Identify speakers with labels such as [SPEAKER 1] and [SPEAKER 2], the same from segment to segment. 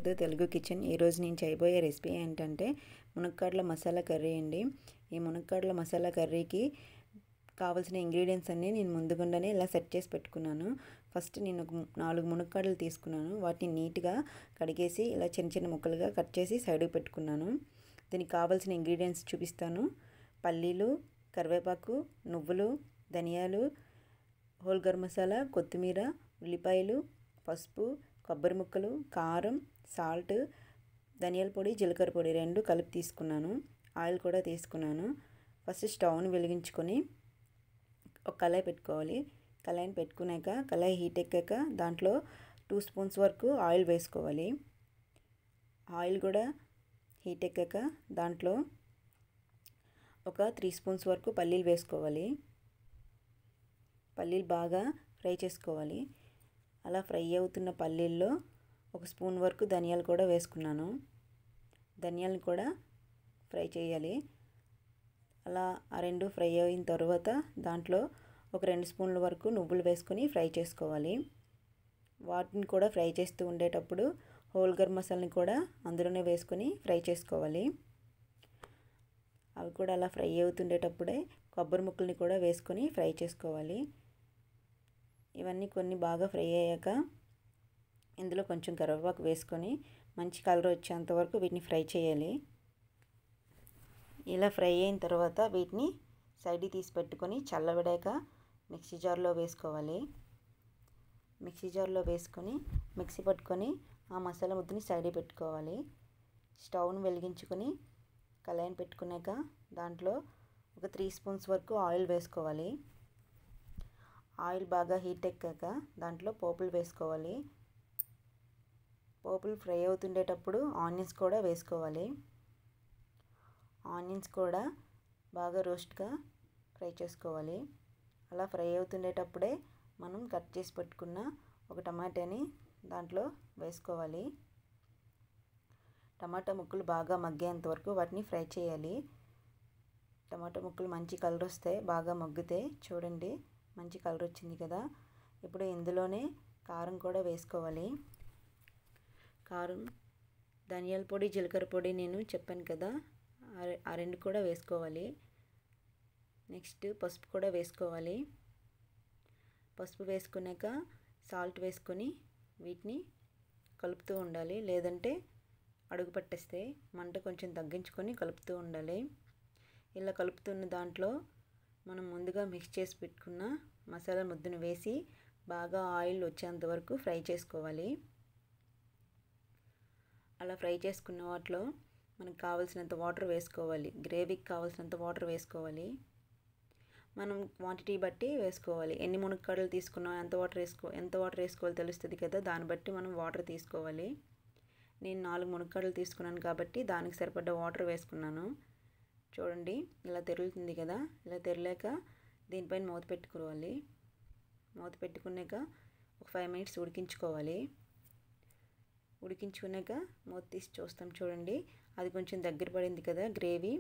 [SPEAKER 1] To Telugu kitchen. ఈరోజు నేను చేయబోయే రెసిపీ ఏంటంటే మునక్కాడల మసాలా కర్రీ అండి. ఈ మునక్కాడల మసాలా కర్రీకి కావాల్సిన ఇంగ్రీడియంట్స్ అన్నీ నేను ముందుగానే ఇలా సెట్ చేసి పెట్టుకున్నాను. ఫస్ట్ నేను 4 మునక్కాడలు తీసుకున్నాను. వాటిని నీట్గా కడిగేసి ఇలా చిన్న చిన్న ముక్కలుగా కట్ చేసి సైడ్కి పెట్టుకున్నాను. దీనికి కావాల్సిన ఇంగ్రీడియంట్స్ చూపిస్తాను. పల్లీలు, కరివేపాకు, నువ్వులు, ధనియాలు, హోల్ గరం మసాలా, కొత్తిమీర, ఉల్లిపాయలు, పసుపు, కొబ్బరి ముక్కలు, కారం, సాల్ట్, ధనియాల పొడి, జీలకర్ర పొడి 2 కలిపి తీసుకున్నాను. ఆయిల్ కూడా తీసుకున్నాను. ఫస్ట్ స్టవ్ని వెలిగించుకొని ఒక కళాయి పెట్టుకోవాలి. కళాయిని పెట్టుకున్నాక కళాయి హీట్ ఎక్కాక దాంట్లో 2 స్పూన్స్ వరకు ఆయిల్ వేసుకోవాలి. ఆయిల్ కూడా హీట్ ఎక్కాక దాంట్లో ఒక 3 స్పూన్స్ వరకు పల్లీలు వేసుకోవాలి. పల్లీలు బాగా ఫ్రై చేసుకోవాలి. అలా ఫ్రై అవుతున్న పల్లీల్లో 1 స్పూన్ వరకు ధనియాలు కూడా వేసుకున్నాను. ధనియాలను కూడా ఫ్రై చేయాలి. అలా ఆ 2 ఫ్రై అయిన తర్వాత దాంట్లో ఒక 2 స్పూన్ల వరకు నువ్వులు వేసుకొని ఫ్రై చేసుకోవాలి. వాటిని కూడా ఫ్రై చేస్తూ ఉండేటప్పుడు హోల్ గరం మసాలాని కూడా అందులోనే వేసుకొని ఫ్రై చేసుకోవాలి. అవి కూడా అలా ఫ్రై అవుతుండేటప్పుడే కొబ్బరి ముక్కల్ని కూడా వేసుకొని ఫ్రై చేసుకోవాలి. ఇవన్నీ కొన్ని బాగా ఫ్రై అయ్యాక ఇందులో కొంచెం కరివేపాకు వేసుకొని మంచి కలర్ వచ్చేంత వరకు వీటిని ఫ్రై చేయాలి. ఇలా ఫ్రై అయిన తర్వాత వీటిని సైడ్కి తీసి పెట్టుకొని చల్లబడాక మిక్సీ జార్లో వేసుకోవాలి. మిక్సీ జార్లో వేసుకొని మిక్సీ పట్టుకొని ఆ మసాలా ముద్దని సైడ్కి పెట్టుకోవాలి. స్టవ్ను వెలిగించుకొని కళాయిని పెట్టుకున్నాక దాంట్లో ఒక 3 స్పూన్స్ వరకు ఆయిల్ వేసుకోవాలి. ఆయిల్ బాగా హీట్ ఎక్కాక దాంట్లో పోపులు వేసుకోవాలి. పోపులు ఫ్రై అవుతుండేటప్పుడు ఆనియన్స్ కూడా వేసుకోవాలి. ఆనియన్స్ కూడా బాగా రోస్ట్గా ఫ్రై చేసుకోవాలి. అలా ఫ్రై అవుతుండేటప్పుడే మనం కట్ చేసి పెట్టుకున్న ఒక టమాటాని దాంట్లో వేసుకోవాలి. టమాటా ముక్కలు బాగా మగ్గేంత వరకు వాటిని ఫ్రై చేయాలి. టమాటా ముక్కలు మంచి కలర్ వస్తే బాగా మగ్గితే చూడండి మంచి కలర్ వచ్చింది కదా. ఇప్పుడు ఇందులోనే కారం కూడా వేసుకోవాలి. కారం, ధనియాల పొడి, జీలకర్ర పొడి నేను చెప్పాను కదా, ఆ 2 కూడా వేసుకోవాలి. నెక్స్ట్ పసుపు కూడా వేసుకోవాలి. పసుపు వేసుకున్నాక సాల్ట్ వేసుకొని వీటిని కలుపుతూ ఉండాలి. లేదంటే అడుగు పట్టేస్తే మంట కొంచెం తగ్గించుకొని కలుపుతూ ఉండాలి. ఇలా కలుపుతున్న దాంట్లో మనం ముందుగా మిక్స్ చేసి పెట్టుకున్న మసాలా ముద్దను వేసి బాగా ఆయిల్ వచ్చేంత వరకు ఫ్రై చేసుకోవాలి. అలా ఫ్రై చేసుకున్న వాటిలో మనకు కావాల్సినంత వాటర్ వేసుకోవాలి. గ్రేవీకి కావాల్సినంత వాటర్ వేసుకోవాలి. మనం క్వాంటిటీ బట్టి వేసుకోవాలి. ఎన్ని మునక్కాడలు తీసుకున్నాం ఎంత వాటర్ వేసుకోవాలో తెలుస్తుంది కదా, దాన్ని బట్టి మనం వాటర్ తీసుకోవాలి. నేను 4 మునక్కాడలు తీసుకున్నాను కాబట్టి దానికి సరిపడ్డ వాటర్ వేసుకున్నాను. చూడండి ఇలా తెరులుతుంది కదా. ఇలా తెరలేక దీనిపైన మూత పెట్టుకోవాలి. మూత పెట్టుకున్నాక ఒక 5 మినిట్స్ ఉడికించుకోవాలి. ఉడికించుకున్నాక మూత తీసి చూస్తాం. చూడండి అది కొంచెం దగ్గర పడింది కదా గ్రేవీ.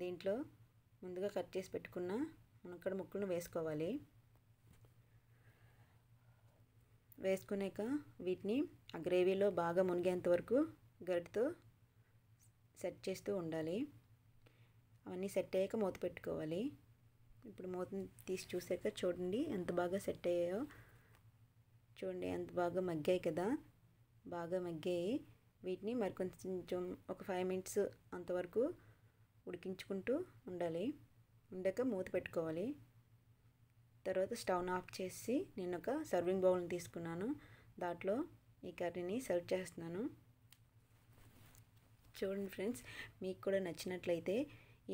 [SPEAKER 1] దీంట్లో ముందుగా కట్ చేసి పెట్టుకున్న మునక్కాడ ముక్కలను వేసుకోవాలి. వేసుకున్నాక వీటిని ఆ గ్రేవీలో బాగా మునిగేంత వరకు గరిటతో సెట్ చేస్తూ ఉండాలి. అవన్నీ సెట్ అయ్యాక మూత పెట్టుకోవాలి. ఇప్పుడు మూతని తీసి చూసాక చూడండి ఎంత బాగా సెట్ అయ్యాయో. చూడండి ఎంత బాగా మగ్గాయి కదా, బాగా మగ్గాయి. వీటిని మరి కొంచెం ఒక 5 మినిట్స్ అంతవరకు ఉడికించుకుంటూ ఉండాలి. ఉండాక మూత పెట్టుకోవాలి. తర్వాత స్టవ్ను ఆఫ్ చేసి నేను ఒక సర్వింగ్ బౌల్ని తీసుకున్నాను. దాంట్లో ఈ కర్రీని సర్వ్ చేస్తున్నాను. చూడండి ఫ్రెండ్స్, మీకు కూడా నచ్చినట్లయితే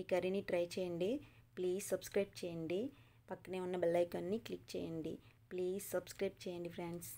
[SPEAKER 1] ఈ కర్రీని ట్రై చేయండి. ప్లీజ్ సబ్స్క్రైబ్ చేయండి. పక్కనే ఉన్న బెల్ ఐకాన్ని క్లిక్ చేయండి. ప్లీజ్ సబ్స్క్రైబ్ చేయండి ఫ్రెండ్స్.